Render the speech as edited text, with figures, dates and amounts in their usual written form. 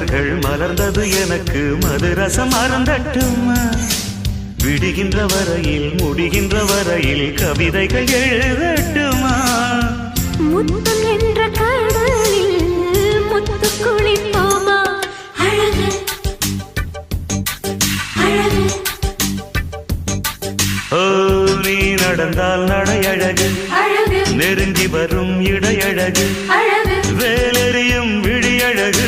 மலர்கள் மலர்ந்தது எனக்கு மதுரசம் அருந்தட்டுமா விடுகின்ற வரையில் முடிகின்ற வரையில் கவிதைகள் எழுதட்டுமா முத்தம் என்ற கடலில் முத்து குளிப்போமா அழகு அழகு ஓ நீ நடந்தால் நடையழகு அழகு நெருங்கி வரும் இடையழகு அழகு வேலெறியும் விழியழகு